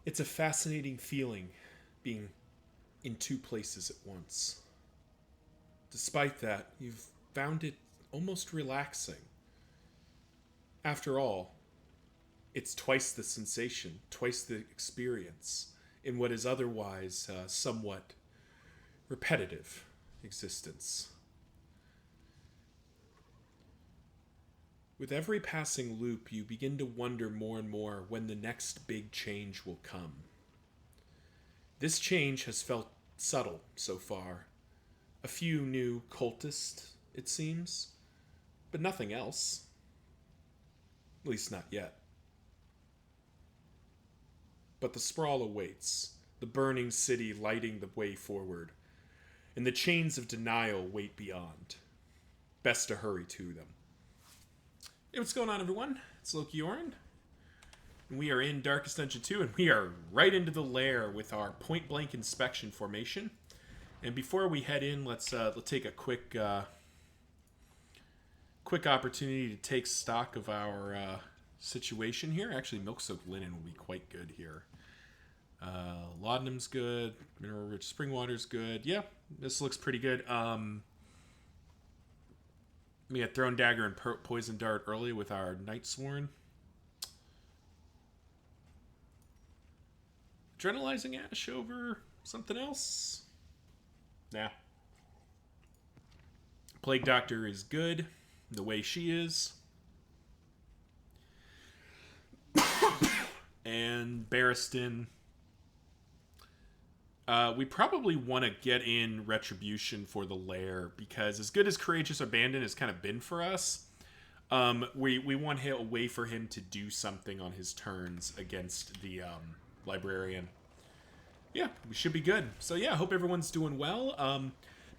It's a fascinating feeling being in two places at once. Despite that, you've found it almost relaxing. After all, it's twice the sensation, twice the experience in what is otherwise a somewhat repetitive existence. With every passing loop, you begin to wonder more and more when the next big change will come. This change has felt subtle so far. A few new cultists, it seems, but nothing else. At least not yet. But the sprawl awaits, the burning city lighting the way forward, and the chains of denial wait beyond. Best to hurry to them. Hey, what's going on, everyone? It's Loki Oren. We are in Darkest Dungeon 2, and we are right into the lair with our point-blank inspection formation. And before we head in, let's take a quick opportunity to take stock of our situation here. Actually, milk-soaked linen will be quite good here. Laudanum's good. Mineral-rich spring water's good. Yeah, this looks pretty good. We had Thrown Dagger and Poison Dart early with our Nightsworn. Adrenalizing Ash over something else? Nah. Plague Doctor is good the way she is. And Barristan. We probably want to get in Retribution for the lair, because as good as Courageous Abandon has kind of been for us, we want a way for him to do something on his turns against the Librarian. Yeah, we should be good. So yeah, I hope everyone's doing well.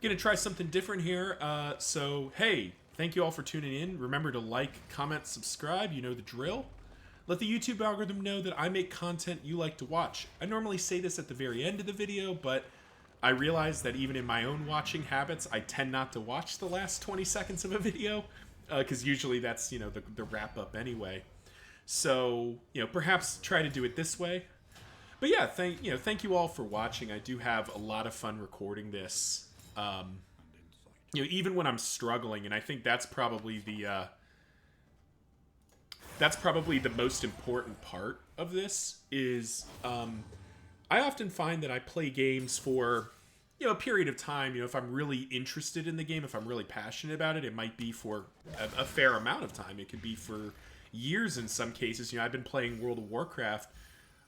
Gonna try something different here. So hey, thank you all for tuning in. Remember to like, comment, subscribe. You know the drill. Let the YouTube algorithm know that I make content you like to watch. I normally say this at the very end of the video, but I realize that even in my own watching habits, I tend not to watch the last 20 seconds of a video, because usually that's, the wrap-up anyway. So, perhaps try to do it this way. But yeah, thank you all for watching. I do have a lot of fun recording this. Even when I'm struggling, and I think that's probably the most important part of this is I often find that I play games for a period of time. If I'm really interested in the game, if I'm really passionate about it, it might be for a fair amount of time. It could be for years in some cases. I've been playing World of Warcraft.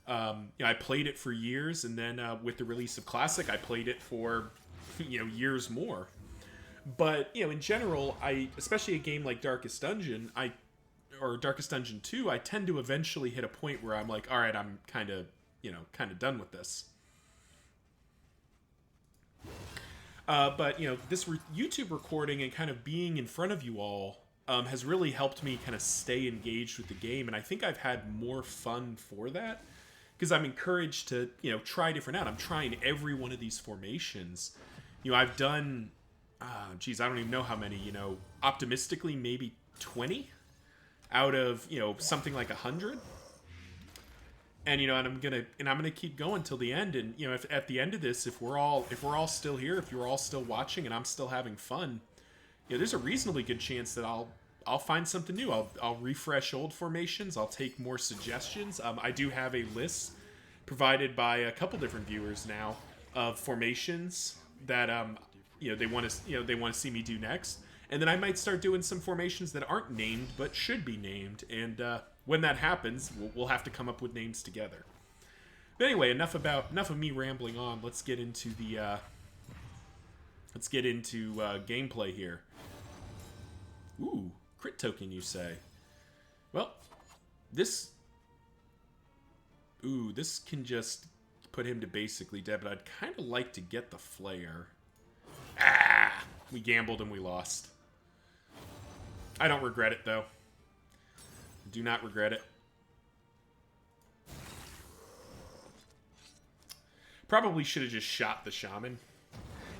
I played it for years, and then with the release of Classic, I played it for years more. But in general, especially a game like Darkest Dungeon, or Darkest Dungeon 2, I tend to eventually hit a point where I'm like, all right, I'm kind of done with this. But this YouTube recording and kind of being in front of you all has really helped me kind of stay engaged with the game, and I think I've had more fun for that, because I'm encouraged to try different out. I'm trying every one of these formations. I've done, I don't even know how many. Optimistically, maybe 20 out of something like 100. And and I'm gonna keep going till the end. And if at the end of this, if we're all still here, if you're all still watching, and I'm still having fun, there's a reasonably good chance that I'll find something new. I'll refresh old formations. I'll take more suggestions. I do have a list provided by a couple different viewers now of formations that they want to see me do next. And then I might start doing some formations that aren't named but should be named. And when that happens, we'll have to come up with names together. But anyway, enough of me rambling on. Let's get into the gameplay here. Ooh, crit token, you say? Well, this can just put him to basically dead. But I'd kind of like to get the flare. Ah, we gambled and we lost. I don't regret it, though. Do not regret it. Probably should have just shot the shaman.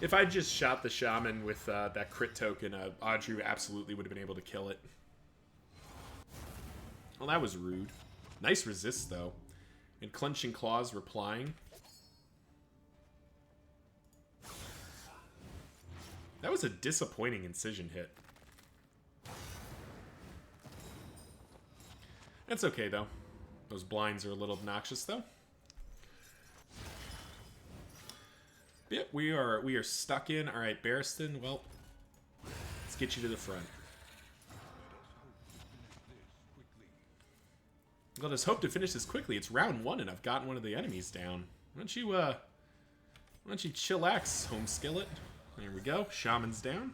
If I just shot the shaman with that crit token, Audrey absolutely would have been able to kill it. Well, that was rude. Nice resist, though. And Clenching Claws replying. That was a disappointing incision hit. That's okay, though. Those blinds are a little obnoxious, though. Yep, we are stuck in. All right, Barristan, well, let's get you to the front. Let us hope to finish this quickly. It's round 1, and I've gotten one of the enemies down. Why don't you chillax, Home Skillet? There we go. Shaman's down.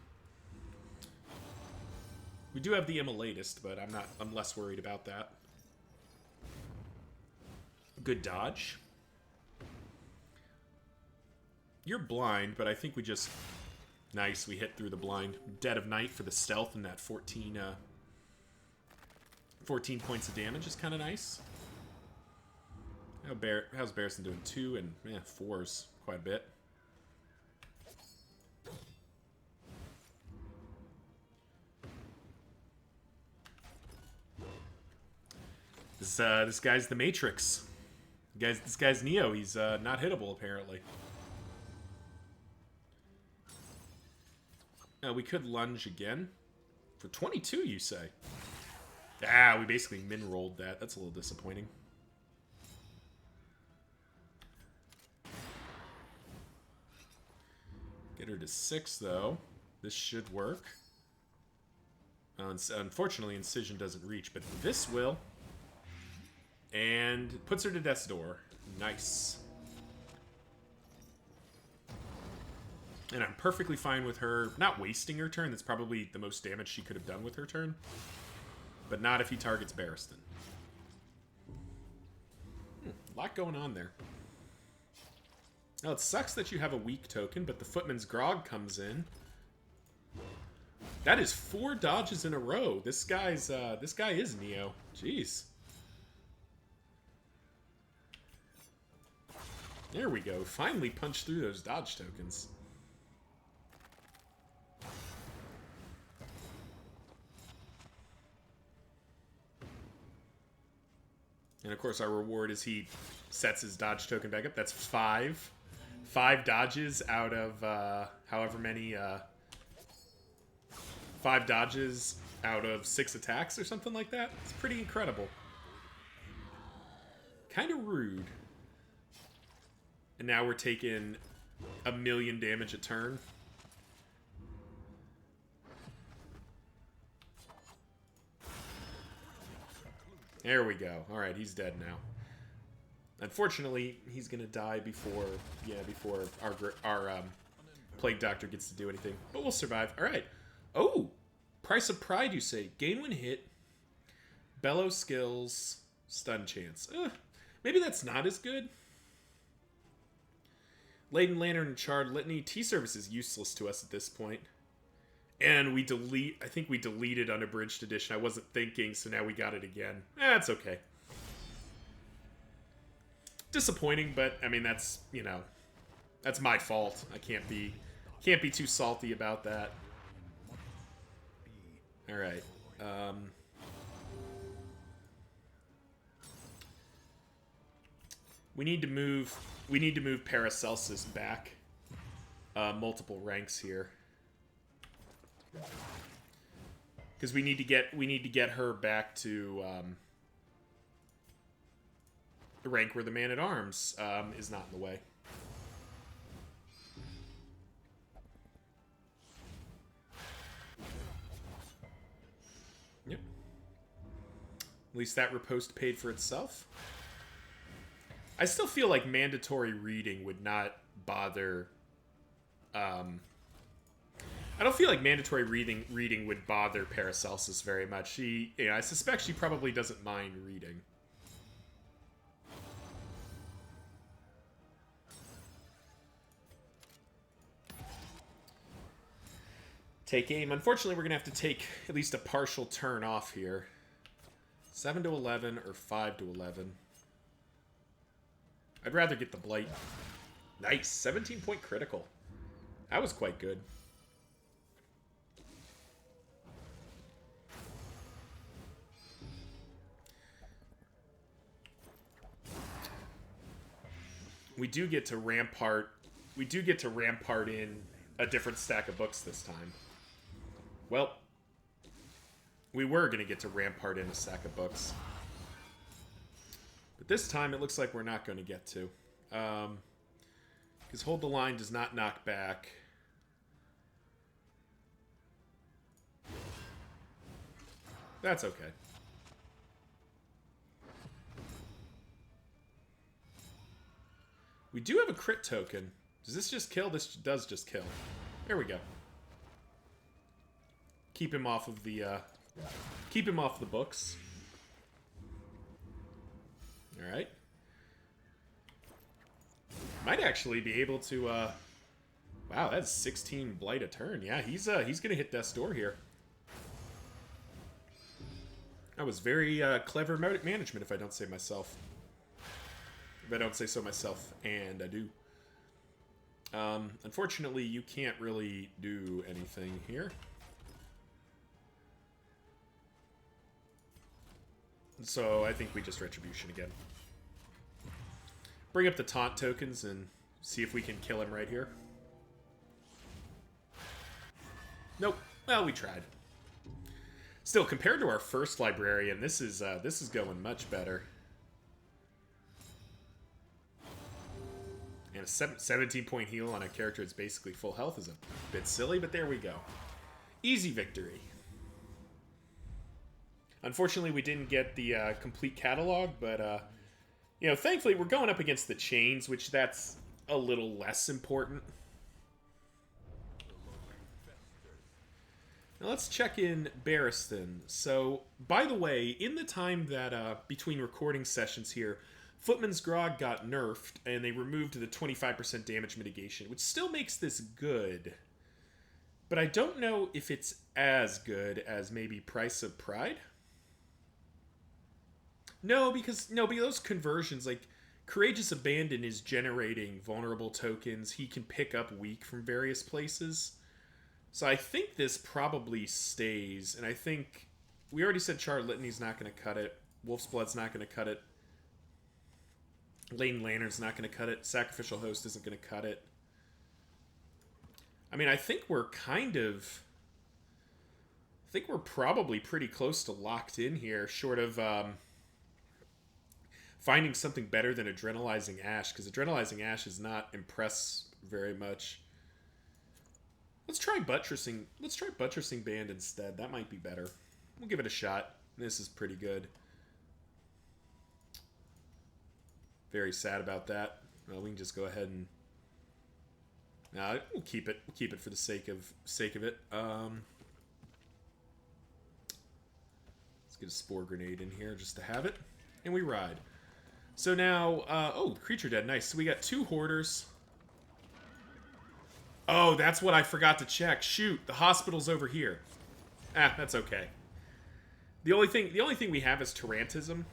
We do have the Immolatist, but I'm less worried about that. Good dodge. You're blind, but I think we just... Nice, we hit through the blind. Dead of Night for the stealth and that 14 points of damage is kind of nice. How's Barristan doing? 2 and 4s, quite a bit. This guy's the Matrix. This guy's Neo. He's not hittable, apparently. We could lunge again. For 22, you say? Ah, we basically min-rolled that. That's a little disappointing. Get her to 6, though. This should work. Unfortunately, Incision doesn't reach, but this will. And puts her to death's door. Nice. And I'm perfectly fine with her not wasting her turn. That's probably the most damage she could have done with her turn. But not if he targets Barristan. A lot going on there. Now, it sucks that you have a weak token, but the Footman's Grog comes in. That is 4 dodges in a row. This guy is Neo. Jeez. There we go. Finally punched through those dodge tokens. And of course our reward is he sets his dodge token back up. That's 5. 5 dodges out of however many... 5 dodges out of 6 attacks or something like that. It's pretty incredible. Kind of rude. And now we're taking 1,000,000 damage a turn. There we go. Alright, he's dead now. Unfortunately, he's gonna die before our Plague Doctor gets to do anything. But we'll survive. Alright. Oh! Price of Pride, you say. Gain when hit. Bellow skills. Stun chance. Maybe that's not as good. Laden Lantern and Charred Litany. T-Service is useless to us at this point. And we delete... I think we deleted Unabridged Edition. I wasn't thinking, so now we got it again. That's okay. Disappointing, but, I mean, that's, you know... That's my fault. I can't be too salty about that. Alright. We need to move Paracelsus back multiple ranks here. Because we need to get her back to the rank where the Man-at-Arms is not in the way. Yep. At least that riposte paid for itself. I still feel like mandatory reading would not bother... I don't feel like mandatory reading would bother Paracelsus very much. I suspect she probably doesn't mind reading. Take aim. Unfortunately, we're going to have to take at least a partial turn off here. 7 to 11 or 5 to 11. I'd rather get the Blight. Nice. 17-point critical. That was quite good. we do get to rampart. We do get to rampart in a different stack of books this time. Well, we were going to get to rampart in a stack of books. But this time it looks like we're not going to get to. Because Hold the Line does not knock back. That's okay. We do have a crit token. Does this just kill? This does just kill. There we go. Keep him off of the books. All right. Might actually be able to. Wow, that's 16 blight a turn. Yeah, he's gonna hit death's door here. That was very clever management, if I don't say myself. If I don't say so myself, and I do. Unfortunately, you can't really do anything here. So I think we just Retribution again. Bring up the taunt tokens and see if we can kill him right here. Nope. Well, we tried. Still, compared to our first librarian, this is going much better. And a 17-point heal on a character that's basically full health is a bit silly, but there we go. Easy victory. Unfortunately, we didn't get the complete catalog, but, you know, thankfully we're going up against the chains, which that's a little less important. Now let's check in Barristan. So, by the way, in the time that, between recording sessions here, Footman's Grog got nerfed, and they removed the 25% damage mitigation, which still makes this good. But I don't know if it's as good as maybe Price of Pride. No, because those conversions, like, Courageous Abandon is generating vulnerable tokens. He can pick up weak from various places. So I think this probably stays, and I think we already said Charred Litany's not going to cut it. Wolf's Blood's not going to cut it. Laden Lantern's not going to cut it. Sacrificial Host isn't going to cut it. I mean, I think we're kind of... I think we're probably pretty close to locked in here, short of finding something better than Adrenalizing Ash, because Adrenalizing Ash does not impress very much. Let's try Buttressing Band instead. That might be better. We'll give it a shot. This is pretty good. Very sad about that. Well, we can just go ahead and... No, we'll keep it. We'll keep it for the sake of it. Let's get a Spore Grenade in here just to have it. And we ride. So now... oh, Creature Dead. Nice. So we got 2 Hoarders. Oh, that's what I forgot to check. Shoot, the hospital's over here. Ah, that's okay. The only thing we have is Tarantism.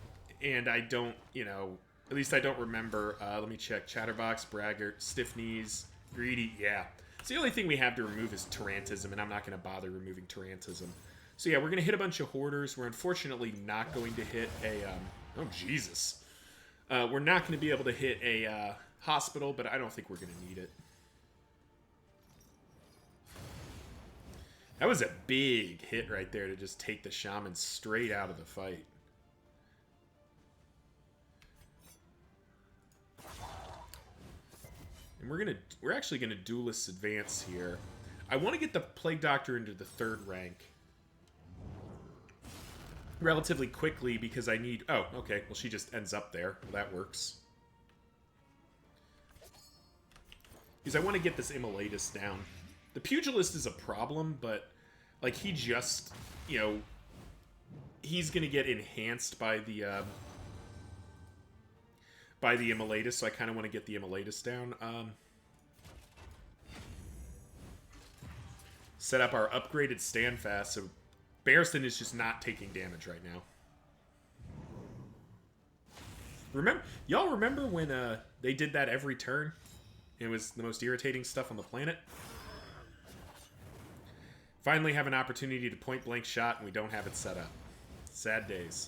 And I don't, you know... At least I don't remember. Let me check. Chatterbox, Braggart, Stiff Knees, Greedy. Yeah. So the only thing we have to remove is Tarantism, and I'm not going to bother removing Tarantism. So yeah, we're going to hit a bunch of Hoarders. We're unfortunately not going to hit a... oh, Jesus. We're not going to be able to hit a hospital, but I don't think we're going to need it. That was a big hit right there to just take the Shaman straight out of the fight. And we're actually gonna Duelist Advance here. I want to get the Plague Doctor into the 3rd rank relatively quickly because I need... Oh, okay. Well, she just ends up there. Well, that works. Because I want to get this Immolatus down. The Pugilist is a problem, but like he just, you know, he's gonna get enhanced by the Immolatus, so I kind of want to get the Immolatus down. Set up our upgraded Standfast, so Barristan is just not taking damage right now. Y'all remember when they did that every turn? It was the most irritating stuff on the planet. Finally have an opportunity to point blank shot and we don't have it set up. Sad days.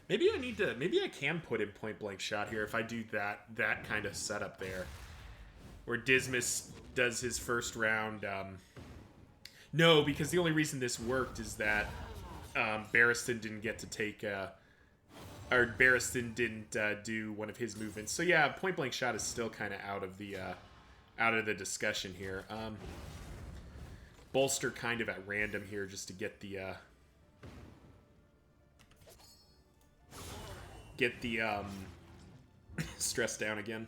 Maybe I need to. Maybe I can put in point blank shot here if I do that kind of setup there, where Dismas does his first round. No, because the only reason this worked is that Barristan didn't get to take. Or Barristan didn't do one of his movements. So yeah, point blank shot is still kind of out of the discussion here. Bolster kind of at random here just to get the stress down again.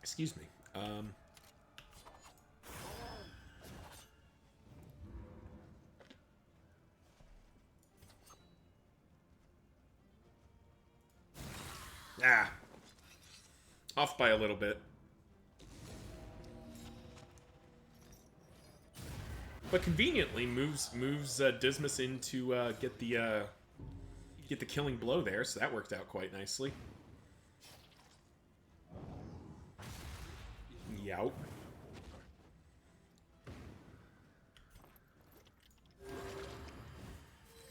Excuse me. Off by a little bit. But conveniently moves Dismas in to get the killing blow there, so that worked out quite nicely. Yout.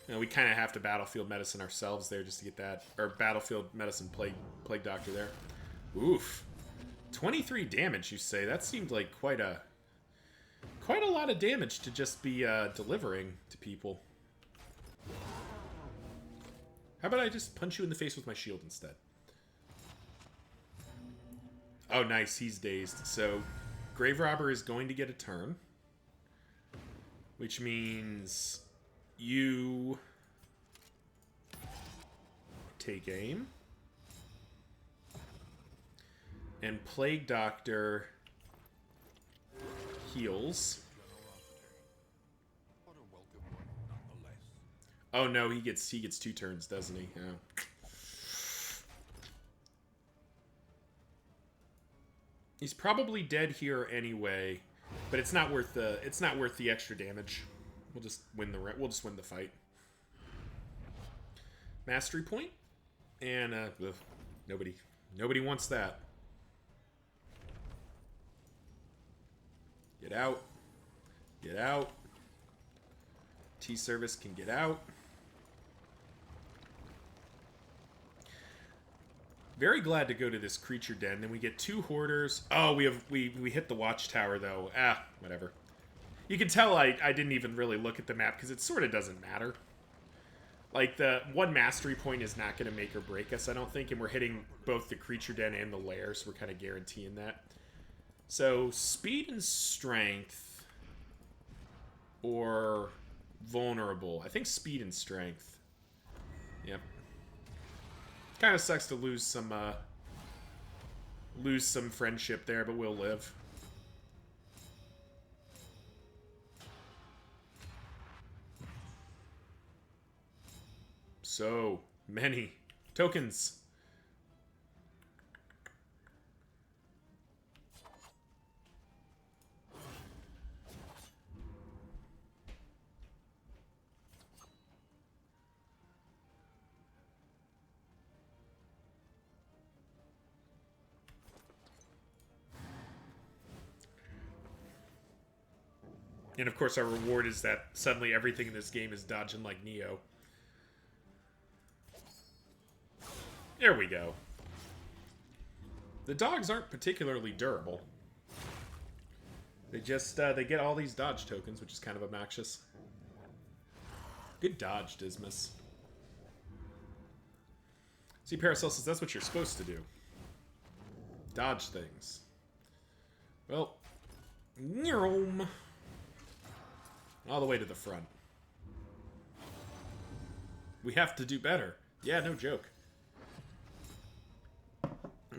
We kind of have to battlefield medicine ourselves there just to get that, or battlefield medicine plague doctor there. Oof, 23 damage. You say that seemed like quite a lot of damage to just be delivering to people. How about I just punch you in the face with my shield instead? Oh, nice. He's dazed. So, Grave Robber is going to get a turn, which means you take aim, and Plague Doctor heals. Oh no, he gets 2 turns, doesn't he? Yeah. He's probably dead here anyway, but it's not worth the extra damage. We'll just win the fight. Mastery point, and nobody wants that. Get out. Get out. T-Service can get out. Very glad to go to this creature den. Then we get 2 hoarders. Oh, we hit the watchtower though. Whatever. You can tell I didn't even really look at the map because it sort of doesn't matter. Like, the 1 mastery point is not going to make or break us, I don't think. And we're hitting both the creature den and the lair, so we're kind of guaranteeing that. So, speed and strength. Or vulnerable. I think speed and strength. Yep. Kind of sucks to lose some friendship there, but we'll live. So many tokens. And of course our reward is that suddenly everything in this game is dodging like Neo. There we go. The dogs aren't particularly durable. They just, they get all these dodge tokens, which is kind of obnoxious. Good dodge, Dismas. See, Paracelsus, that's what you're supposed to do. Dodge things. Well, all the way to the front. We have to do better. Yeah, no joke.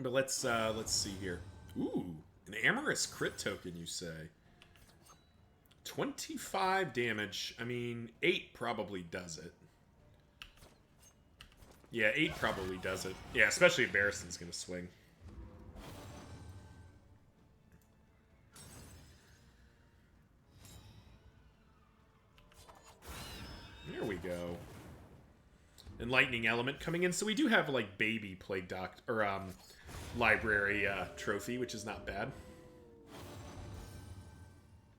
But let's see here. Ooh, an Amorous crit token, you say? 25 damage. I mean, 8 probably does it. Yeah, 8 probably does it. Yeah, especially if Barristan's gonna swing. There we go. Enlightening Element coming in. So we do have, like, baby Plague Doctor, or, library, trophy, which is not bad.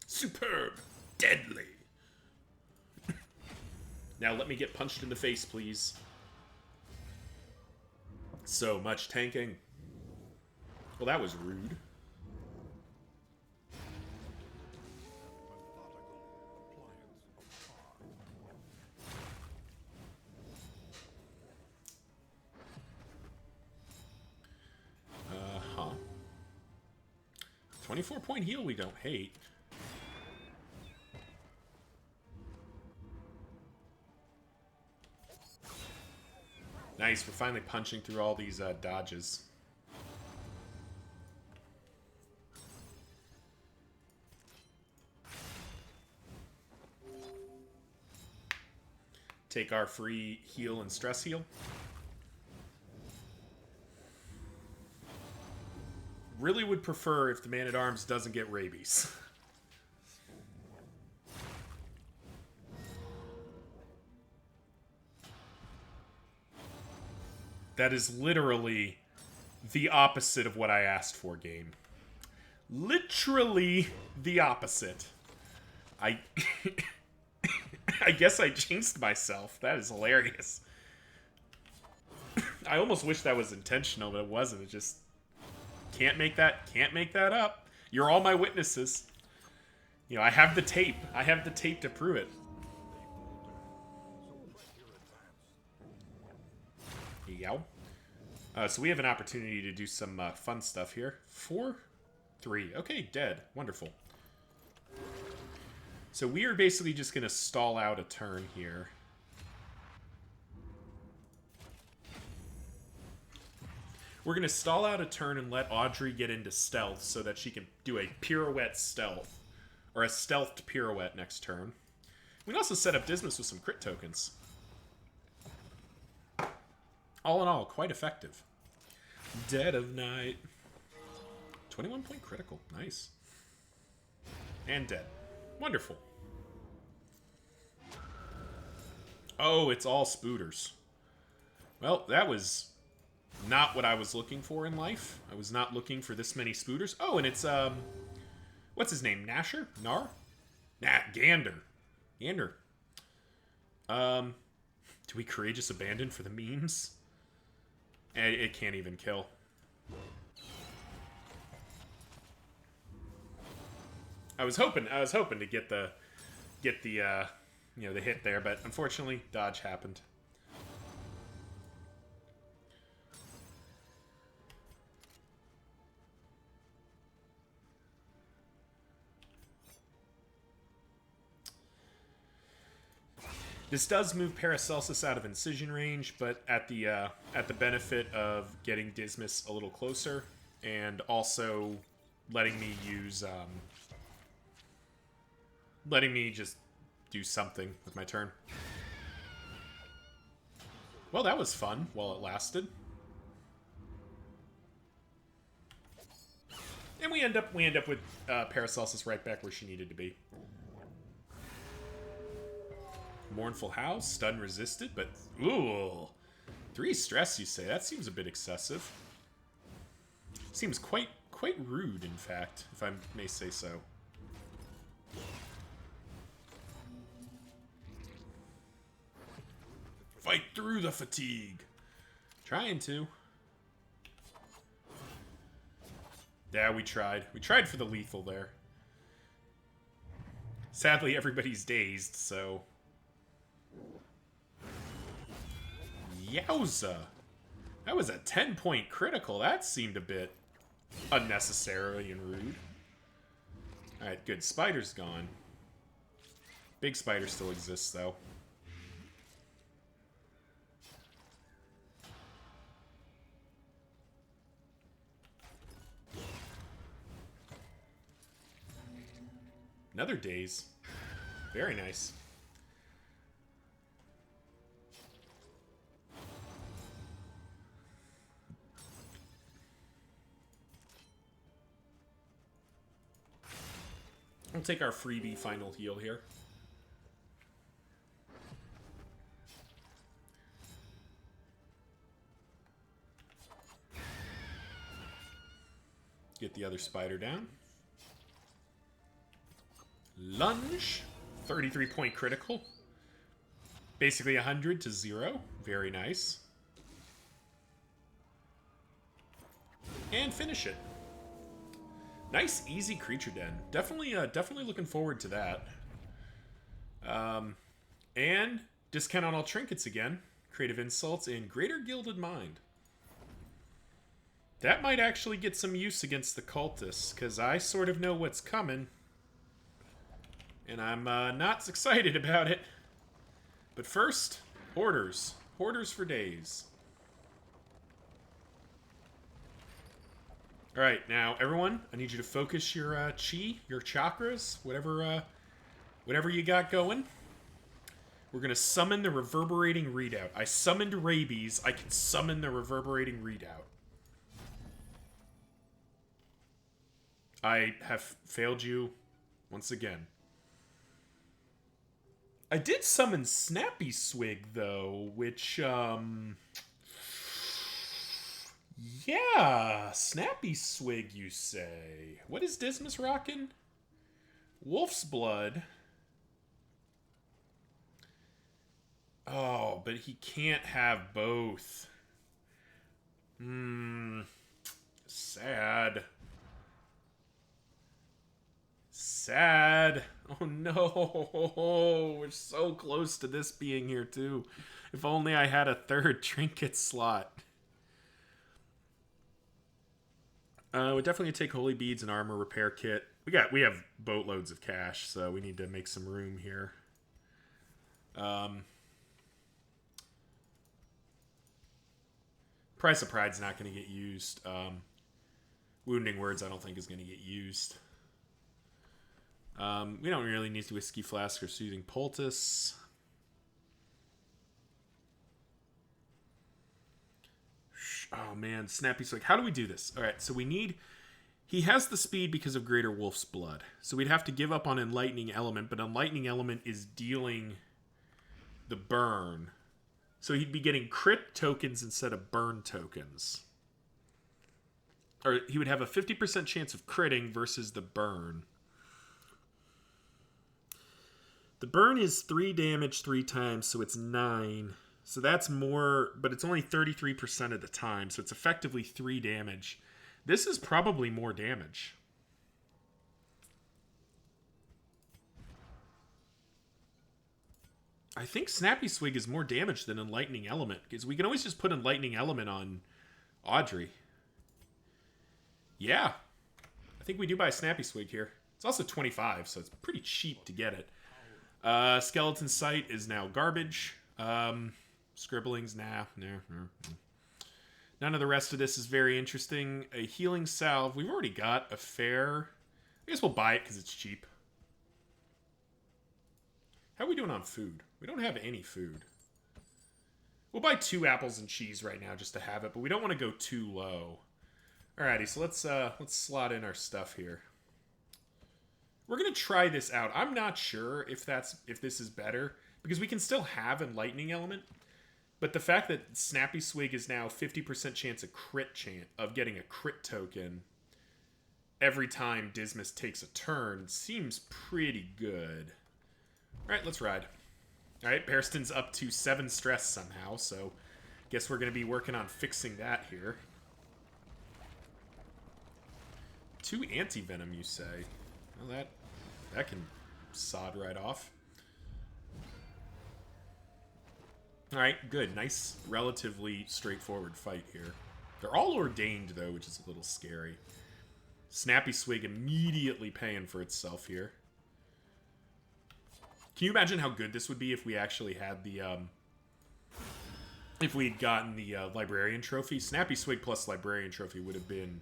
Superb. Deadly. Now let me get punched in the face, please. So much tanking. Well, that was rude. Huh. 24-point heal we don't hate. Nice, we're finally punching through all these dodges. Take our free heal and stress heal. Really would prefer if the Man-at-Arms doesn't get rabies. That is literally the opposite of what I asked for, game. Literally the opposite. I guess I jinxed myself. That is hilarious. I almost wish that was intentional, but it wasn't. It just can't make that up. You're all my witnesses. You know, I have the tape. I have the tape to prove it. Yow. So we have an opportunity to do some fun stuff here. 4, 3. Okay, dead. Wonderful. So we are basically just going to stall out a turn here. We're going to stall out a turn and let Audrey get into stealth so that she can do a pirouette stealth. Or a stealthed pirouette next turn. We can also set up Dismas with some crit tokens. All in all, quite effective. Dead of Night. 21-point critical. Nice. And dead. Wonderful. Oh, it's all spooters. Well, that was not what I was looking for in life. I was not looking for this many spooters. Oh, and it's, what's his name? Nasher? Nar? Nah, Gander. Gander. Do we courageous abandon for the memes? It can't even kill. I was hoping to get the you know, the hit there, but unfortunately dodge happened. This does move Paracelsus out of incision range, but at the benefit of getting Dismas a little closer, and also letting me use letting me just do something with my turn. Well, that was fun while it lasted. And we end up with Paracelsus right back where she needed to be. Mournful House, stun resisted, but ooh, 3 stress. You say that seems a bit excessive. Seems quite rude, in fact, if I may say so. Fight through the fatigue. Trying to. Yeah, we tried. We tried for the lethal there. Sadly, everybody's dazed, so. Yowza. That was a 10-point critical. That seemed a bit unnecessary and rude. Alright, good. Spider's gone. Big Spider still exists, though. Another daze. Very nice. We'll take our freebie final heal here. Get the other spider down. Lunge. 33-point critical. Basically 100 to 0. Very nice. And finish it. Nice, easy creature den. Definitely looking forward to that. And discount on all trinkets again. Creative Insults and Greater Gilded Mind. That might actually get some use against the cultists, because I sort of know what's coming. And I'm not excited about it. But first, Hoarders. Hoarders for days. Alright, now everyone, I need you to focus your chi, your chakras, whatever you got going. We're going to summon the Reverberating Readout. I summoned Rabies, I can summon the Reverberating Readout. I have failed you once again. I did summon Snappy Swig, though, which, yeah, Snappy Swig, you say. What is Dismas rockin'? Wolf's Blood. Oh, but he can't have both. Sad. Sad. Oh no, we're so close to this being here too. If only I had a third trinket slot. We're definitely gonna take holy beads and armor repair kit. We have boatloads of cash, so we need to make some room here. Price of Pride's not gonna get used. Wounding Words I don't think is gonna get used. We don't really need to Whiskey Flask or Soothing Poultice. Oh man, Snappy Swig. How do we do this? Alright, so we need... He has the speed because of Greater Wolf's Blood. So we'd have to give up on Enlightening Element, but Enlightening Element is dealing the burn. So he'd be getting crit tokens instead of burn tokens. Or he would have a 50% chance of critting versus the burn. The burn is 3 damage 3 times, so it's 9. So that's more, but it's only 33% of the time, so it's effectively 3 damage. This is probably more damage. I think Snappy Swig is more damage than Enlightening Element, because we can always just put Enlightening Element on Audrey. Yeah. I think we do buy Snappy Swig here. It's also 25, so it's pretty cheap to get it. Skeleton Sight is now garbage. Scribblings, nah. None of the rest of this is very interesting. A Healing Salve. We've already got a fair. I guess we'll buy it because it's cheap. How are we doing on food? We don't have any food. We'll buy 2 apples and cheese right now just to have it, but we don't want to go too low. Alrighty, so let's slot in our stuff here. We're gonna try this out. I'm not sure if this is better, because we can still have Enlightening Element, but the fact that Snappy Swig is now 50% chance of getting a crit token every time Dismas takes a turn seems pretty good. Alright, let's ride. Alright, Bearston's up to 7 stress somehow, so guess we're gonna be working on fixing that here. 2 anti-venom, you say? Well, that can sod right off. Alright, good. Nice, relatively straightforward fight here. They're all ordained, though, which is a little scary. Snappy Swig immediately paying for itself here. Can you imagine how good this would be if we actually had the, if we'd gotten the Librarian Trophy? Snappy Swig plus Librarian Trophy would have been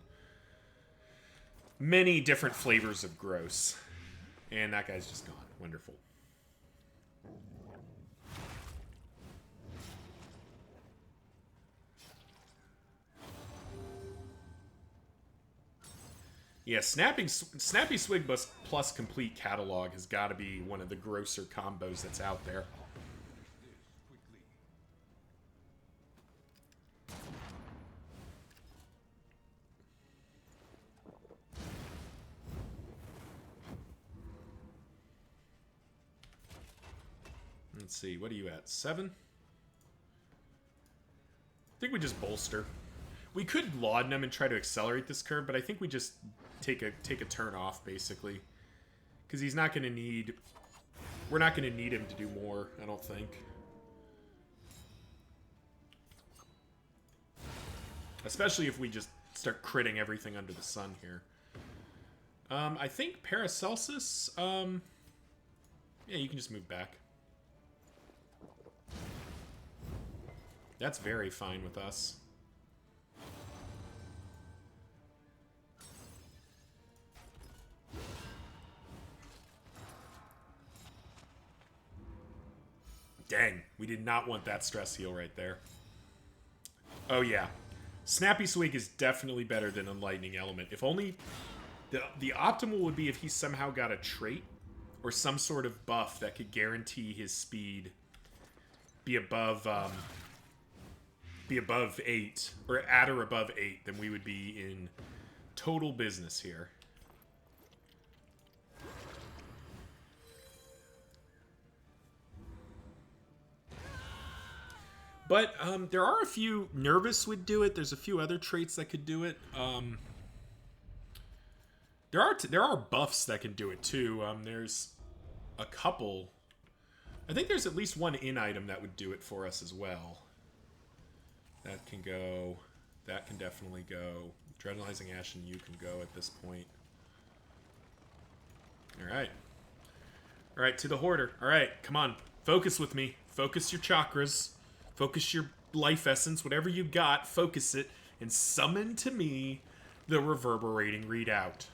many different flavors of gross. And that guy's just gone. Wonderful. Yeah, Snappy Swig plus Complete Catalog has got to be one of the grosser combos that's out there. Let's see. What are you at? 7? I think we just bolster. We could laudanum and try to accelerate this curve, but I think we just take a turn off, basically. Because he's not going to need... We're not going to need him to do more, I don't think. Especially if we just start critting everything under the sun here. I think Paracelsus... yeah, you can just move back. That's very fine with us. Dang, we did not want that stress heal right there. Oh yeah. Snappy Swig is definitely better than Enlightening Element. If only... The optimal would be if he somehow got a trait or some sort of buff that could guarantee his speed be above 8, or at or above 8, then we would be in total business here. But there are a few... Nervous would do it. There's a few other traits that could do it. There are buffs that can do it too. There's a couple. I think there's at least one in item that would do it for us as well. That can go. That can definitely go. Adrenalizing Ash and you can go at this point. Alright. Alright, to the Hoarder. Alright, come on. Focus with me. Focus your chakras. Focus your life essence. Whatever you got, focus it. And summon to me the reverberating readout.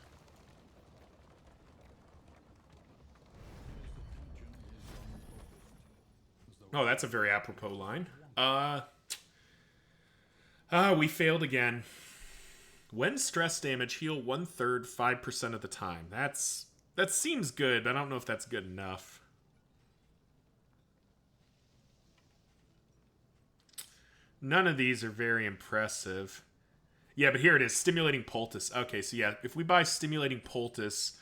Oh, that's a very apropos line. We failed again. When stress damage, heal 1/3, 5% of the time. That seems good, but I don't know if that's good enough. None of these are very impressive. Yeah, but here it is, Stimulating Poultice. Okay, so yeah, if we buy Stimulating Poultice,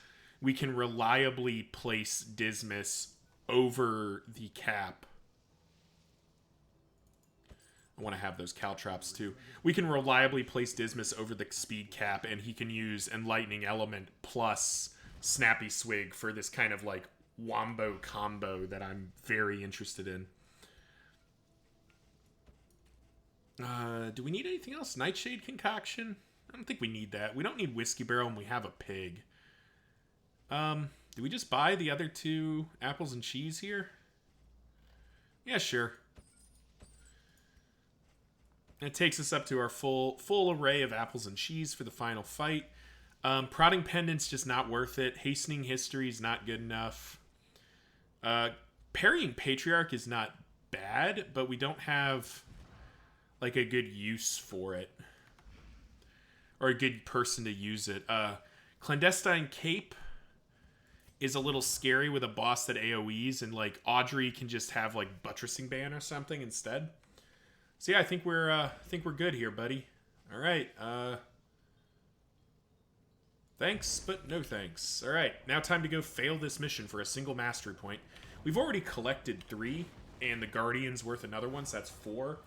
we can reliably place Dismas over the cap. I want to have those caltrops too. We can reliably place Dismas over the speed cap, and he can use Enlightening Element plus Snappy Swig for this kind of like wombo combo that I'm very interested in. Do we need anything else? Nightshade Concoction? I don't think we need that. We don't need Whiskey Barrel, and we have a pig. Do we just buy the other 2 apples and cheese here? Yeah, sure. And it takes us up to our full array of apples and cheese for the final fight. Prodding Pendant's just not worth it. Hastening History is not good enough. Parrying Patriarch is not bad, but we don't have like a good use for it. Or a good person to use it. Clandestine Cape is a little scary with a boss that AoEs, and like Audrey can just have like Buttressing Ban or something instead. So yeah, I think we're good here, buddy. All right. Thanks, but no thanks. All right, now time to go fail this mission for a single mastery point. We've already collected 3, and the Guardian's worth another one, so that's 4.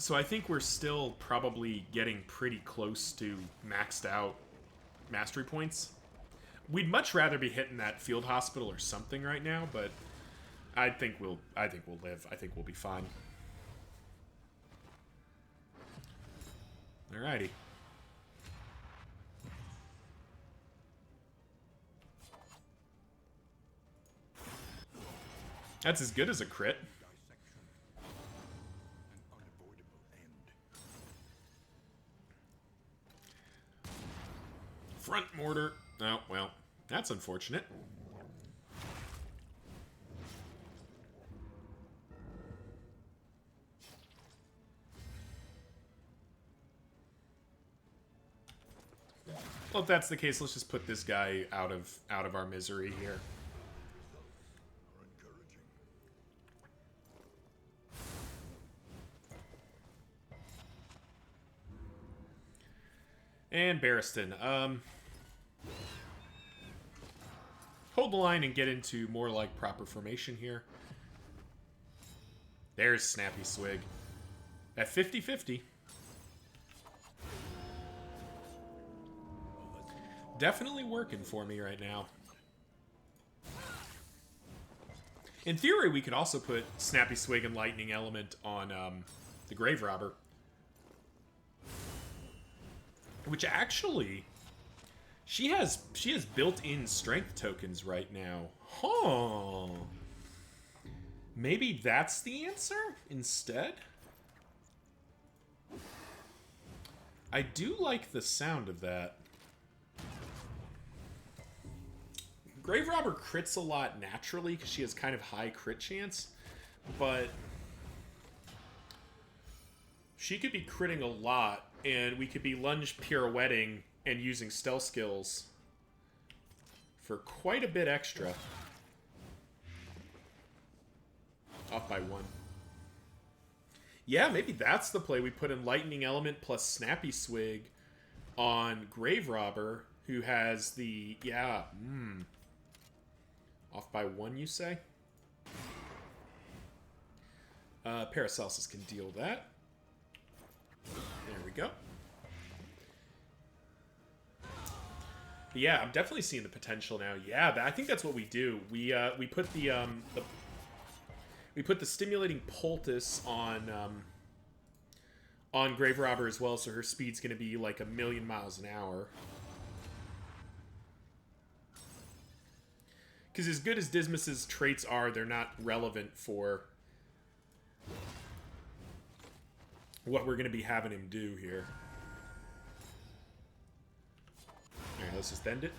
So I think we're still probably getting pretty close to maxed out mastery points. We'd much rather be hitting that field hospital or something right now, but I think we'll live. I think we'll be fine. Alrighty. That's as good as a crit. Front mortar. Oh, well, that's unfortunate. Well, if that's the case, let's just put this guy out of our misery here. And Barristan. Hold hold the line and get into more like proper formation here. There's Snappy Swig. At 50-50. Definitely working for me right now. In theory, we could also put Snappy Swig and Lightning Element on the Grave Robber. Which actually, she has built-in strength tokens right now. Huh. Maybe that's the answer instead? I do like the sound of that. Grave Robber crits a lot naturally because she has kind of high crit chance, but she could be critting a lot, and we could be lunge pirouetting and using stealth skills for quite a bit extra. Off by 1. Yeah, maybe that's the play. We put in Lightning Element plus Snappy Swig on Grave Robber, who has the... Yeah, Off by 1, you say? Paracelsus can deal that. There we go. But yeah, I'm definitely seeing the potential now. Yeah, I think that's what we do. We put we put the stimulating poultice on Grave Robber as well, so her speed's going to be like 1,000,000 miles an hour. Because as good as Dismas's traits are, they're not relevant for what we're going to be having him do here. Alright, let's just end it.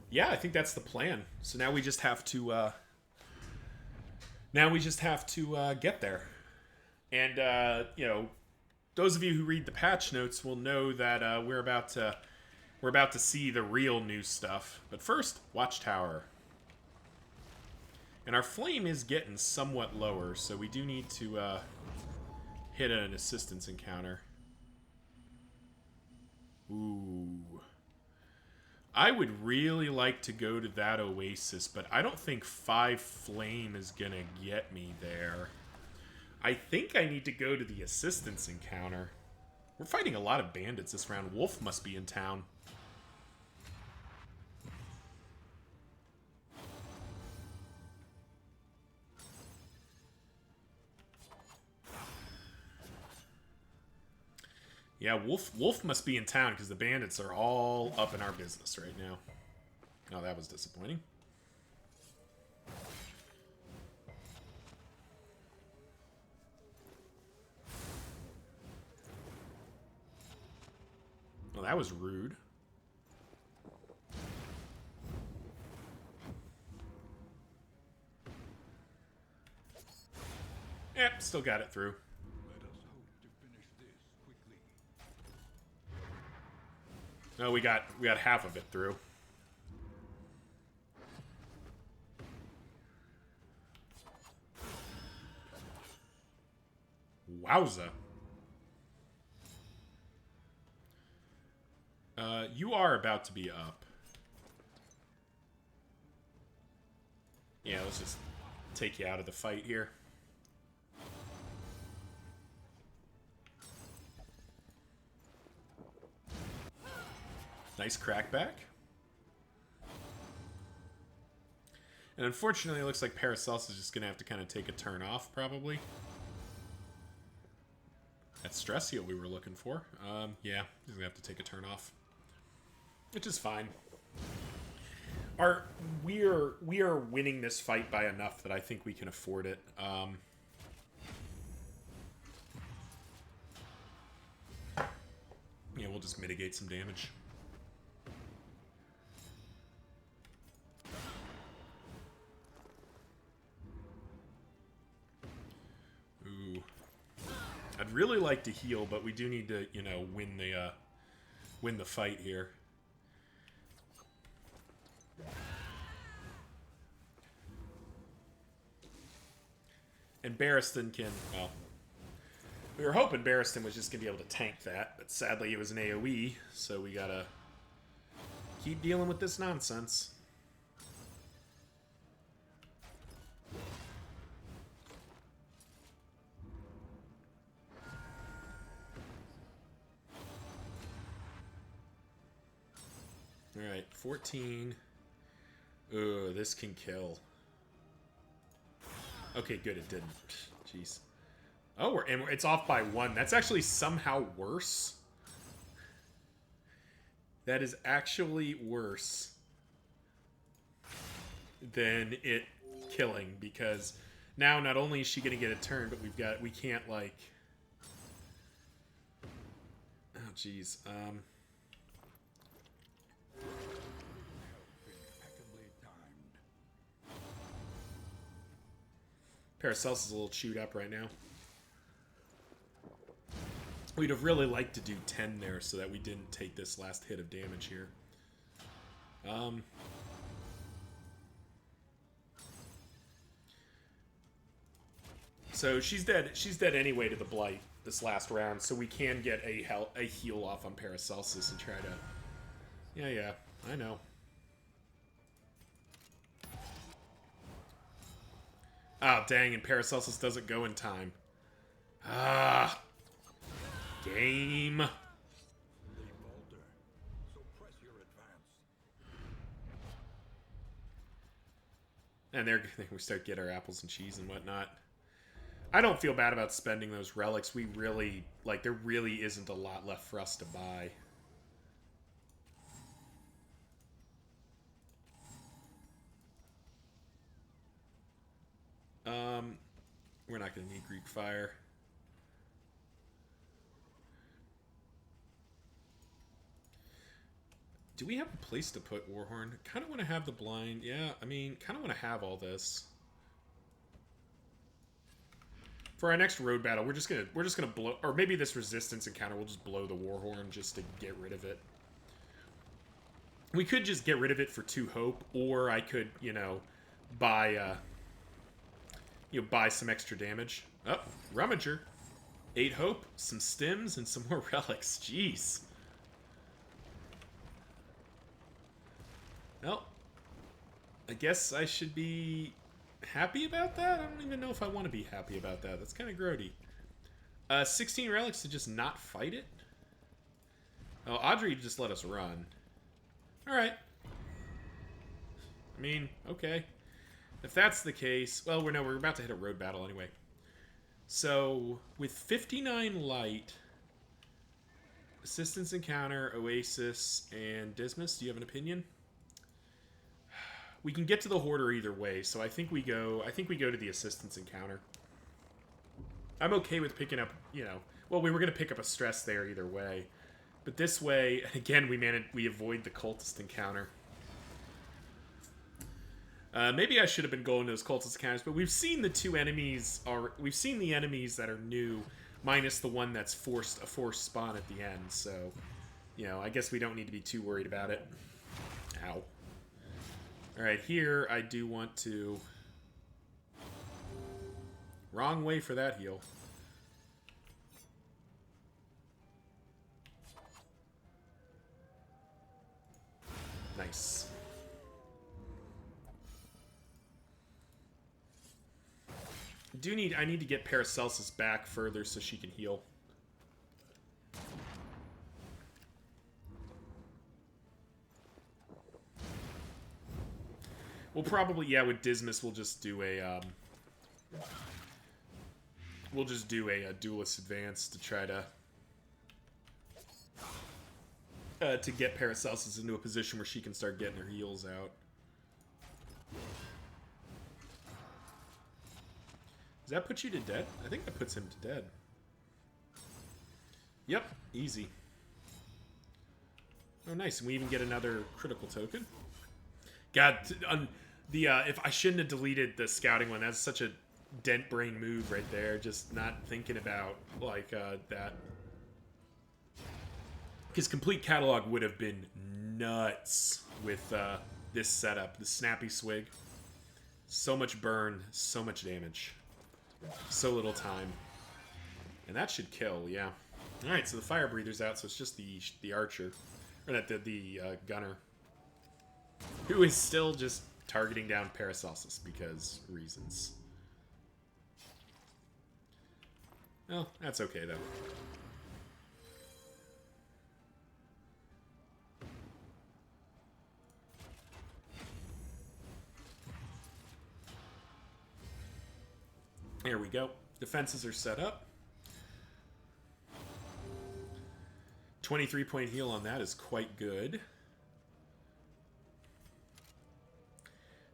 Yeah, I think that's the plan. So now we just have to... get there. And, you know, those of you who read the patch notes will know that we're about to see the real new stuff. But first, Watchtower. And our flame is getting somewhat lower, so we do need to hit an assistance encounter. Ooh. I would really like to go to that Oasis, but I don't think 5 flame is gonna get me there. I think I need to go to the assistance encounter. We're fighting a lot of bandits this round. Wolf must be in town. Yeah, Wolf must be in town because the bandits are all up in our business right now. Oh, that was disappointing. Well, that was rude. Yep, still got it through. No, we got half of it through. Wowza. You are about to be up. Yeah, let's just take you out of the fight here. Nice crackback. And unfortunately, it looks like Paracelsus is just going to have to kind of take a turn off, probably. That's Stressio we were looking for. Yeah, he's going to have to take a turn off. Which is fine. We are winning this fight by enough that I think we can afford it. Yeah, we'll just mitigate some damage. Ooh. I'd really like to heal, but we do need to, you know, win the fight here. And Barristan can, well, we were hoping Barristan was just going to be able to tank that, but sadly it was an AoE, so we gotta keep dealing with this nonsense. Alright, 14. Ooh, this can kill. Okay, good, it didn't. Jeez. Oh, it's off by 1. That's actually somehow worse. That is actually worse than it killing, because now not only is she going to get a turn, but we can't, like... Oh, jeez. Paracelsus is a little chewed up right now. We'd have really liked to do 10 there so that we didn't take this last hit of damage here. So she's dead. She's dead anyway to the Blight this last round, so we can get a heal off on Paracelsus and try to... Yeah, I know. Oh, dang, and Paracelsus doesn't go in time. Ah. Game. And there we start getting our apples and cheese and whatnot. I don't feel bad about spending those relics. We really, like, there really isn't a lot left for us to buy. We're not going to need Greek Fire. Do we have a place to put Warhorn? Kind of want to have the blind. Yeah, I mean, kind of want to have all this. For our next road battle, we're just gonna blow, or maybe this resistance encounter, we'll just blow the Warhorn just to get rid of it. We could just get rid of it for 2 hope, or I could, you know, buy buy some extra damage. Oh, Rummager. 8 hope, some stims, and some more relics. Jeez. Well, I guess I should be happy about that? I don't even know if I want to be happy about that. That's kind of grody. 16 relics to just not fight it? Oh, Audrey just let us run. Alright. I mean, okay. If that's the case... Well, we're about to hit a road battle anyway. So, with 59 light... Assistance encounter, Oasis, and Dismas, do you have an opinion? We can get to the Hoarder either way, so I think we go to the Assistance encounter. I'm okay with picking up, you know... Well, we were going to pick up a stress there either way. But this way, again, we avoid the Cultist encounter. Maybe I should have been going to those Cultist encounters, but we've seen the 2 enemies we've seen the enemies that are new, minus the one that's a forced spawn at the end, so... You know, I guess we don't need to be too worried about it. Ow. Alright, here I do want to... Wrong way for that heal. Nice. I need to get Paracelsus back further so she can heal. We'll probably, yeah, with Dismas, we'll just do a duelist advance to try to get Paracelsus into a position where she can start getting her heals out. Does that put you to dead? I think that puts him to dead. Yep, easy. Oh, nice. And we even get another critical token. God, if I shouldn't have deleted the scouting one. That's such a dent brain move right there. Just not thinking about like that. Because complete catalog would have been nuts with this setup. The snappy swig. So much burn, so much damage. So little time. And that should kill, yeah. Alright, so the fire breather's out, so it's just the archer. Or the gunner. Who is still just targeting down Paracelsus because reasons. Well, that's okay though. There we go. Defenses are set up. 23-point heal on that is quite good.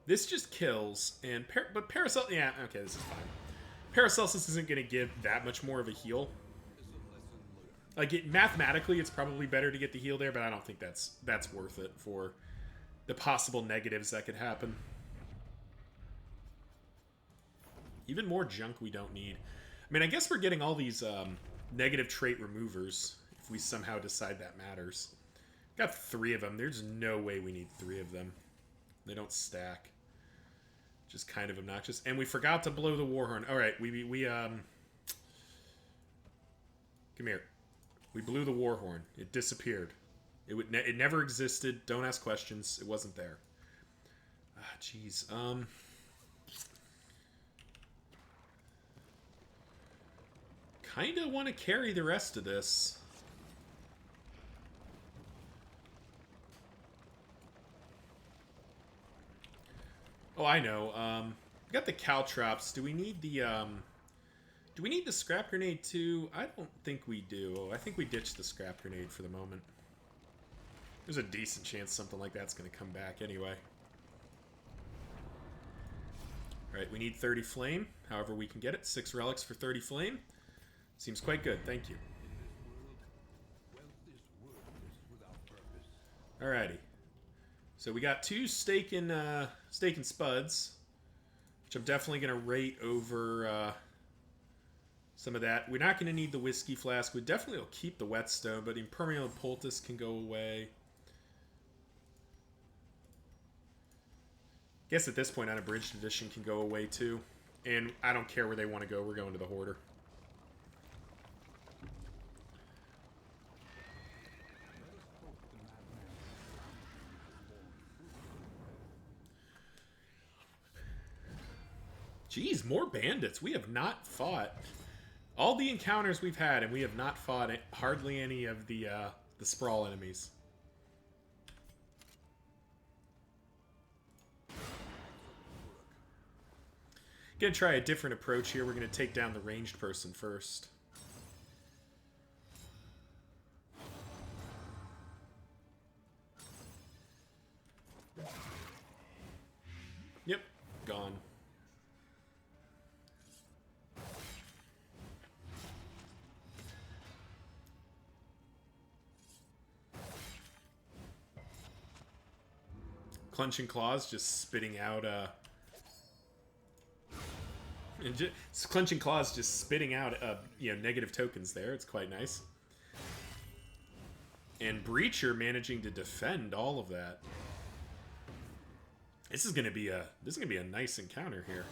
This just kills, and but Paracelsus... Yeah, okay, this is fine. Paracelsus isn't going to give that much more of a heal. Like, mathematically, it's probably better to get the heal there, but I don't think that's worth it for the possible negatives that could happen. Even more junk we don't need. I mean, I guess we're getting all these negative trait removers, if we somehow decide that matters. Got 3 of them. There's no way we need 3 of them. They don't stack. Just kind of obnoxious. And we forgot to blow the war horn. Alright, we come here. We blew the war horn. It disappeared. It never existed. Don't ask questions. It wasn't there. Ah, jeez. Kind of want to carry the rest of this. Oh, I know. We got the caltrops. Do we need the scrap grenade too? I don't think we do. I think we ditched the scrap grenade for the moment. There's a decent chance something like that's going to come back anyway. Alright, we need 30 flame. However we can get it. 6 relics for 30 flame. Seems quite good. Thank you. Alrighty. So we got 2 steak and spuds, which I'm definitely going to rate over some of that. We're not going to need the whiskey flask. We definitely will keep the whetstone, but impermeable poultice can go away. Guess at this point, unabridged edition can go away too. And I don't care where they want to go. We're going to the hoarder. Jeez, more bandits. We have not fought all the encounters we've had, and we have not fought hardly any of the sprawl enemies. Gonna try a different approach here. We're gonna take down the ranged person first. Yep, gone. Clenching Claws just spitting out Clenching Claws just spitting out negative tokens there. It's quite nice. And Breacher managing to defend all of that. This is gonna be a nice encounter here.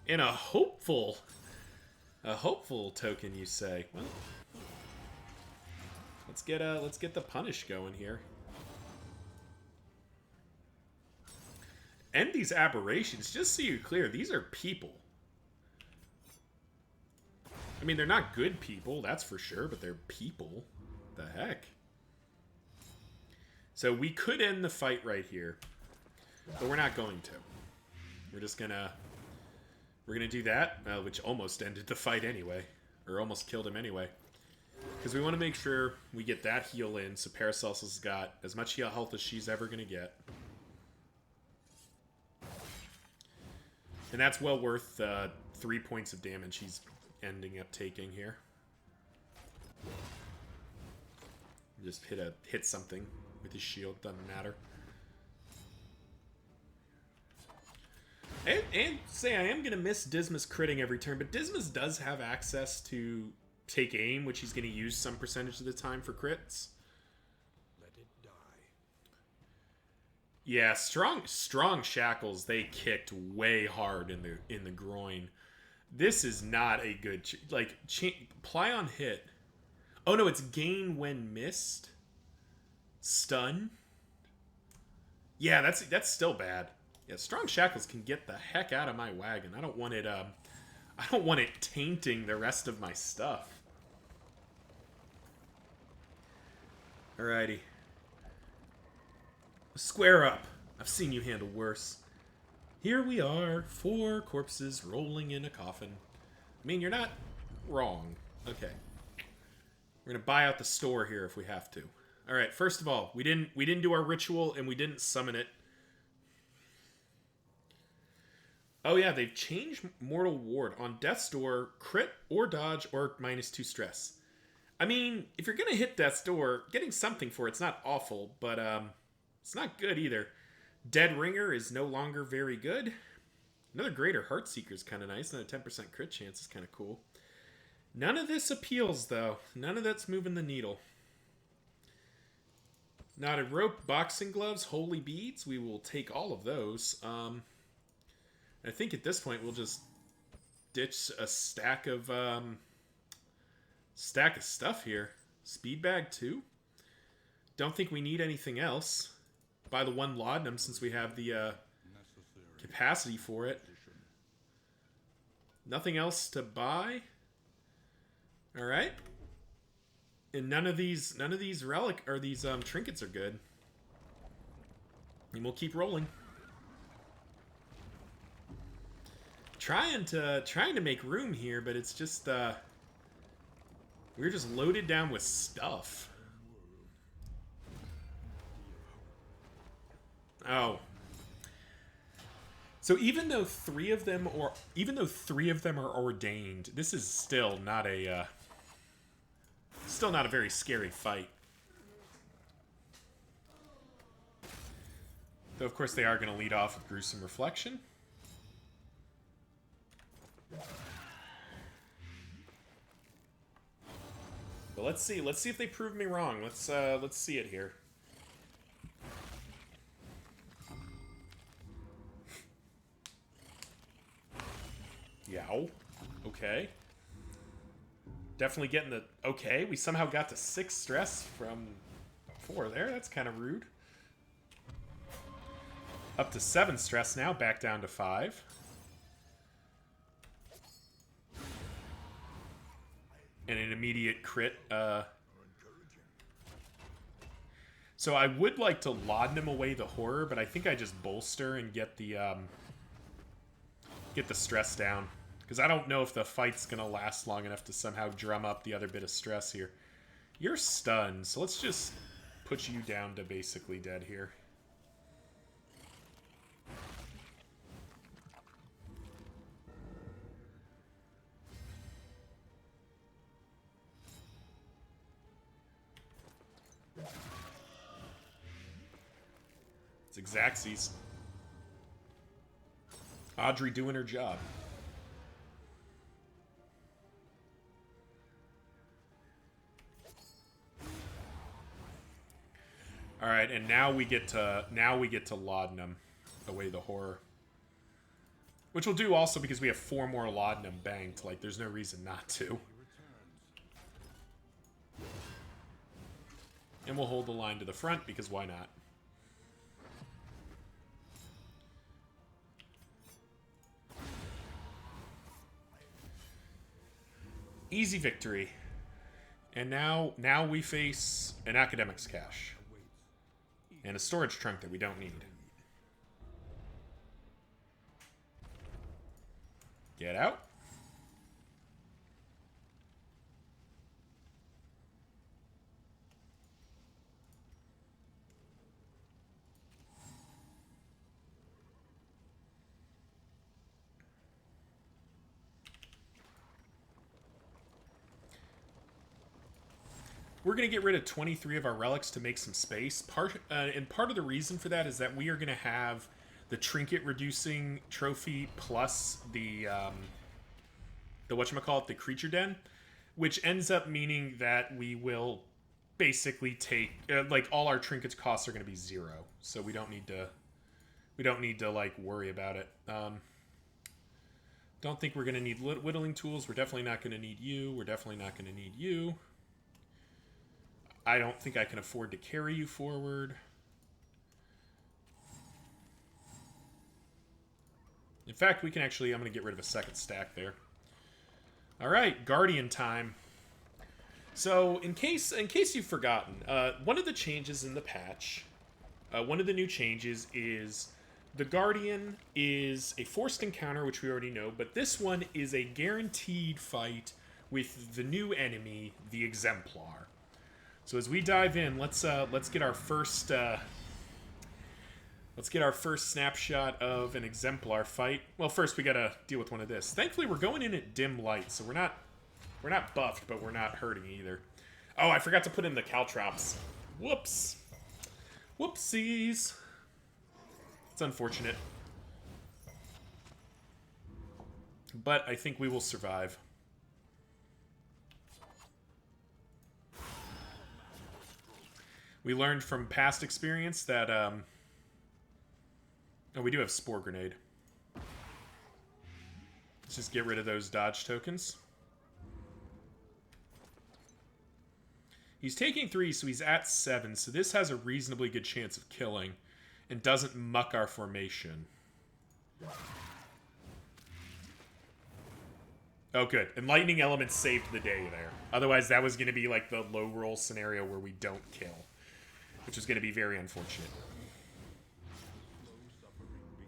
And a hopeful token, you say. Well, let's get the punish going here. And these aberrations, just so you're clear, these are people. I mean, they're not good people, that's for sure, but they're people. The heck? So we could end the fight right here, but we're not going to. We're just gonna... We're gonna do that, which almost ended the fight anyway. Or almost killed him anyway. Because we want to make sure we get that heal in, so Paracelsus has got as much health as she's ever gonna get. And that's well worth 3 points of damage he's ending up taking here. Just hit something with his shield, doesn't matter. And say I am going to miss Dismas critting every turn, but Dismas does have access to take aim, which he's going to use some percentage of the time for crits. Let it die. Yeah, strong shackles, they kicked way hard in the groin. This is not a good ply on hit. Oh no, it's gain when missed. Stun. Yeah, that's still bad. Yeah, strong shackles can get the heck out of my wagon. I don't want it tainting the rest of my stuff. Alrighty. Square up. I've seen you handle worse. Here we are, 4 corpses rolling in a coffin. I mean, you're not wrong. Okay. We're gonna buy out the store here if we have to. Alright, first of all, we didn't do our ritual and we didn't summon it. Oh yeah, they've changed Mortal Ward. On Death's Door, crit or dodge or -2 stress. I mean, if you're gonna hit Death's Door, getting something for it's not awful, but it's not good either. Dead Ringer is no longer very good. Another Greater Heartseeker is kind of nice. Another 10% crit chance is kind of cool. None of this appeals, though. None of that's moving the needle. Knotted Rope, Boxing Gloves, Holy Beads. We will take all of those. I think at this point we'll just ditch a stack of stuff here. Speed Bag, too. Don't think we need anything else. Buy the 1 laudanum since we have the capacity for it. Nothing else to buy. All right. And none of these relic or these trinkets are good. And we'll keep rolling. Trying to make room here, but it's just we're just loaded down with stuff. Oh. So even though 3 of them are ordained, this is still not a very scary fight. Though of course they are going to lead off with Gruesome Reflection. But let's see if they prove me wrong. Let's see it here. Yow. Okay. Definitely getting the... Okay, we somehow got to 6 stress from 4 there. That's kind of rude. Up to 7 stress now. Back down to 5. And an immediate crit. So I would like to laudanum away the horror, but I think I just bolster and get the stress down. Because I don't know if the fight's going to last long enough to somehow drum up the other bit of stress here. You're stunned, so let's just put you down to basically dead here. It's Xaxes. Audrey doing her job. All right, and now we get to laudanum away the horror, which we'll do also because we have 4 more laudanum banked. Like, there's no reason not to. And we'll hold the line to the front because why not? Easy victory. And now we face an academic's cache. And a storage trunk that we don't need. Get out. We're going to get rid of 23 of our relics to make some space. And part of the reason for that is that we are going to have the trinket reducing trophy plus the whatchamacallit, the creature den, which ends up meaning that we will basically take like all our trinkets costs are going to be 0, so we don't need to like worry about it. Don't think we're going to need whittling tools. We're definitely not going to need you. We're definitely not going to need you. I don't think I can afford to carry you forward. In fact, we can actually... I'm going to get rid of a second stack there. All right, Guardian time. So, in case you've forgotten, one of the changes in the patch, one of the new changes is The Guardian is a forced encounter, which we already know, but this one is a guaranteed fight with the new enemy, the Exemplar. So as we dive in, let's get our first snapshot of an Exemplar fight. Well, first we gotta deal with one of this. Thankfully, we're going in at dim light, so we're not buffed, but we're not hurting either. Oh, I forgot to put in the caltrops. Whoops. Whoopsies. It's unfortunate. But I think we will survive. We learned from past experience that, oh, we do have Spore Grenade. Let's just get rid of those dodge tokens. He's taking 3, so he's at 7, so this has a reasonably good chance of killing and doesn't muck our formation. Oh, good. Enlightening Elements saved the day there. Otherwise, that was going to be like the low roll scenario where we don't kill, which is going to be very unfortunate.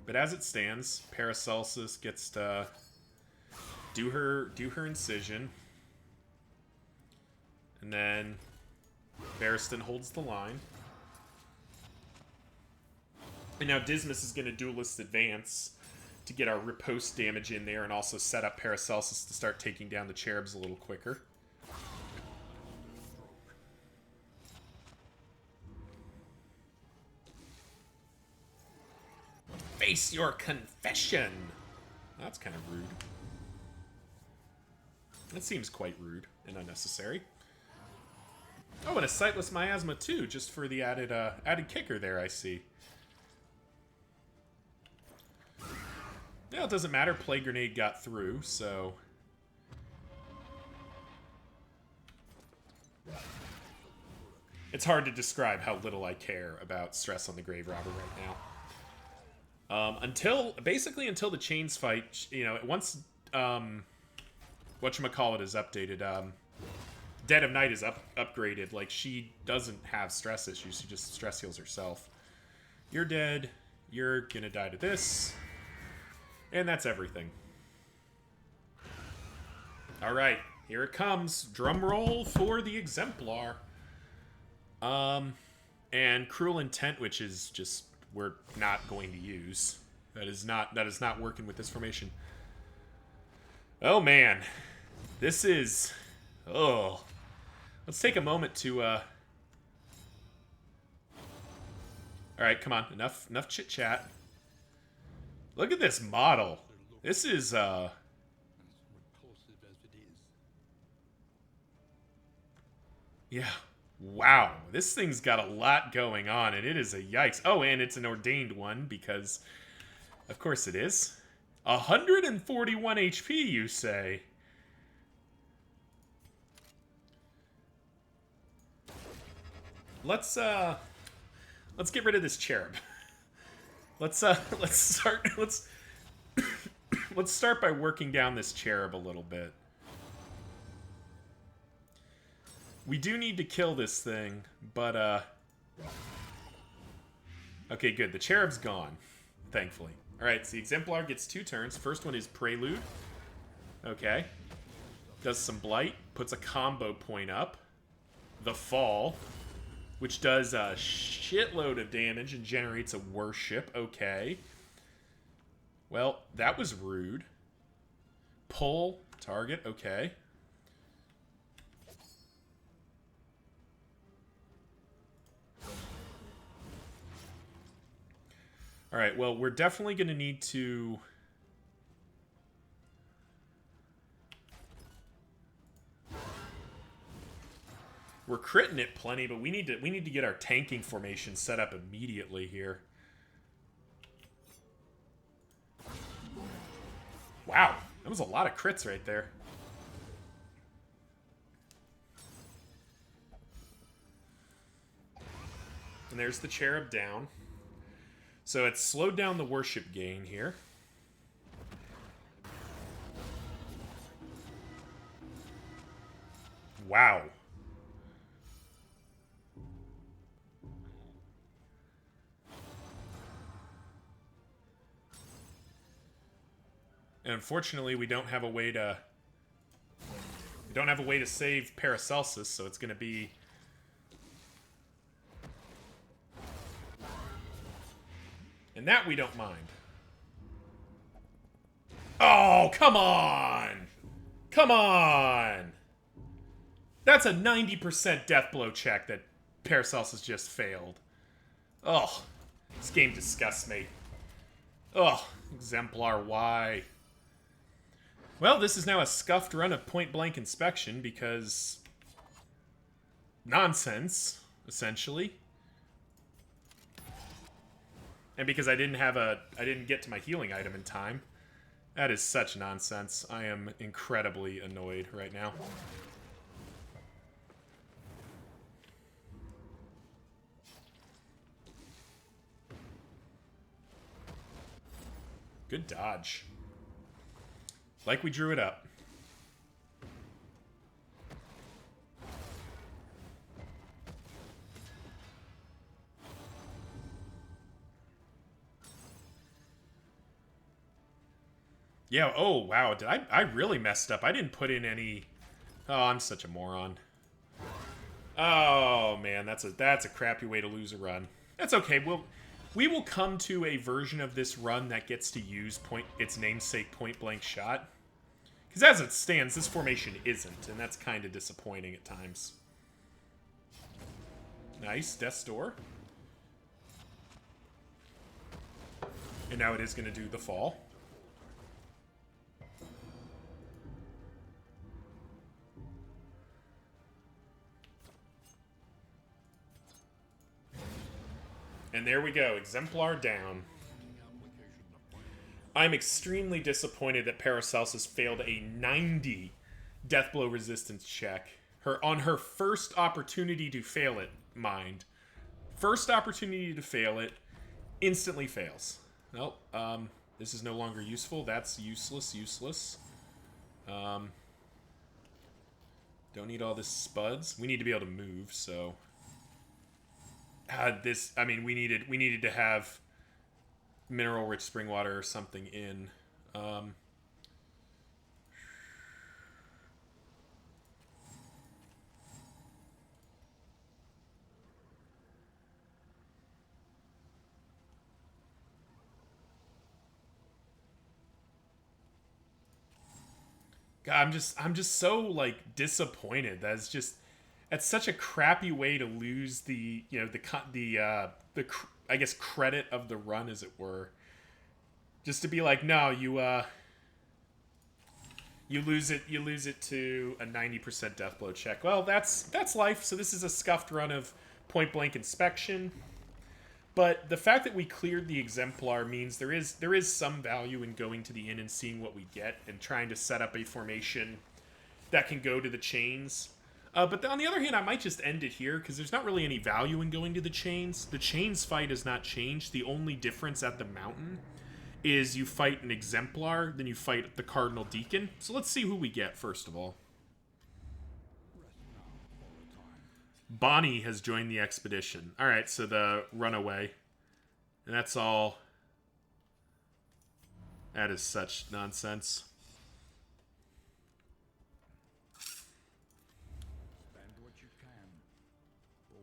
But as it stands, Paracelsus gets to do her incision. And then Barristan holds the line. And now Dismas is going to Duelist Advance to get our riposte damage in there and also set up Paracelsus to start taking down the Cherubs a little quicker. Face your confession! That's kind of rude. That seems quite rude and unnecessary. Oh, and a Sightless Miasma too, just for the added kicker there, I see. Yeah, it doesn't matter. Plague Grenade got through, so... It's hard to describe how little I care about Stress on the Grave Robber right now. Basically until the Chains fight, you know, once, whatchamacallit is updated, Dead of Night is upgraded. Like, she doesn't have stress issues. She just stress heals herself. You're dead. You're gonna die to this. And that's everything. Alright, here it comes. Drum roll for the Exemplar. And Cruel Intent, which is just, we're not going to use. That is not working with this formation. Oh man. This is... Oh. Let's take a moment to, Alright, come on. Enough chit-chat. Look at this model. This is, yeah. Wow. This thing's got a lot going on, and it is a yikes. Oh, and it's an ordained one, because... Of course it is. 141 HP, you say? Let's get rid of this cherub. Let's start by working down this cherub a little bit. We do need to kill this thing, but okay, good. The cherub's gone, thankfully. Alright, so the Exemplar gets 2 turns. First one is Prelude. Okay. Does some Blight. Puts a combo point up. The Fall, which does a shitload of damage and generates a Worship. Okay. Well, that was rude. Pull. Target. Okay. Alright, well, we're definitely going to need to... We're critting it plenty, but we need to get our tanking formation set up immediately here. Wow, that was a lot of crits right there. And there's the Cherub down. So it's slowed down the worship gain here. Wow. And unfortunately, we don't have a way to... We don't have a way to save Paracelsus, so it's going to be... And that we don't mind. Oh, come on! Come on! That's a 90% death blow check that Paracelsus just failed. Oh, this game disgusts me. Oh, Exemplar, why? Well, this is now a scuffed run of point-blank inspection because... nonsense, essentially. And because I didn't get to my healing item in time. That is such nonsense. I am incredibly annoyed right now. Good dodge. Like we drew it up. Yeah, oh, wow. I really messed up. I didn't put in any... Oh, I'm such a moron. Oh, man, that's a crappy way to lose a run. That's okay. We will come to a version of this run that gets to use its namesake point-blank shot. Because as it stands, this formation isn't, and that's kind of disappointing at times. Nice, Death's Door. And now it is going to do the fall. And there we go, Exemplar down. I'm extremely disappointed that Paracelsus failed a 90 death blow resistance check. On her first opportunity to fail it, mind. First opportunity to fail it, instantly fails. Nope, this is no longer useful. That's useless. Don't need all this spuds. We need to be able to move, so... I mean, we needed to have mineral-rich spring water or something in. God, I'm just so like disappointed. That's such a crappy way to lose the I guess credit of the run, as it were. Just to be like, no, you lose it to a 90% death blow check. Well, that's life. So this is a scuffed run of point blank inspection. But the fact that we cleared the Exemplar means there is some value in going to the inn and seeing what we get and trying to set up a formation that can go to the chains. But on the other hand, I might just end it here because there's not really any value in going to the chains. The chains fight has not changed. The only difference at the mountain is you fight an Exemplar, then you fight the Cardinal Deacon. So let's see who we get first of all. Bonnie has joined the expedition. All right, so the runaway. And that's all. That is such nonsense.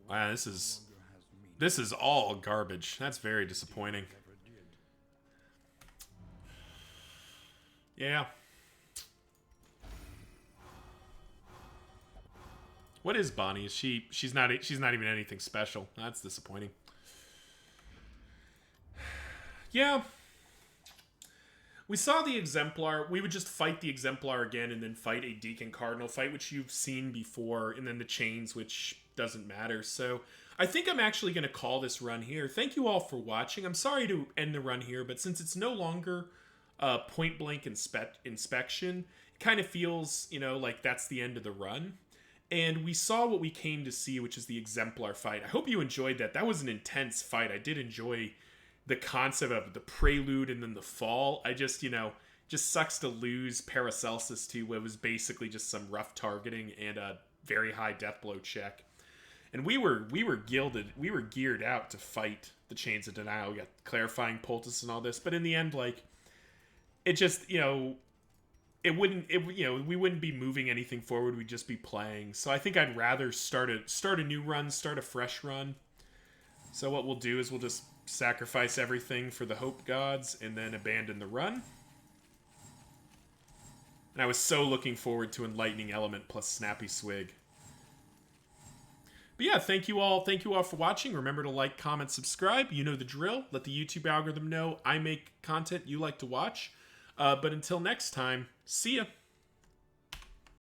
Wow, this is all garbage. That's very disappointing. Yeah. What is Bonnie? She's not even anything special. That's disappointing. Yeah. We saw the Exemplar. We would just fight the Exemplar again and then fight a Deacon Cardinal fight, which you've seen before, and then the chains, which doesn't matter. So I think I'm actually going to call this run here. Thank you all for watching. I'm sorry to end the run here, but since it's no longer point-blank inspection, it kind of feels, like that's the end of the run. And we saw what we came to see, which is the Exemplar fight. I hope you enjoyed that. That was an intense fight. I did enjoy the concept of the prelude and then the fall. I just, just sucks to lose Paracelsus to what was basically just some rough targeting and a very high death blow check. And we were geared out to fight the Chains of Denial. We got clarifying poultice and all this, but in the end, it just, we wouldn't be moving anything forward. We'd just be playing. So I think I'd rather start a new run, start a fresh run. So what we'll do is we'll just sacrifice everything for the Hope Gods and then abandon the run. And I was so looking forward to Enlightening Element plus Snappy Swig. But yeah, thank you all for watching. Remember to like, comment, subscribe. You know the drill. Let the YouTube algorithm know I make content you like to watch. But until next time, see ya.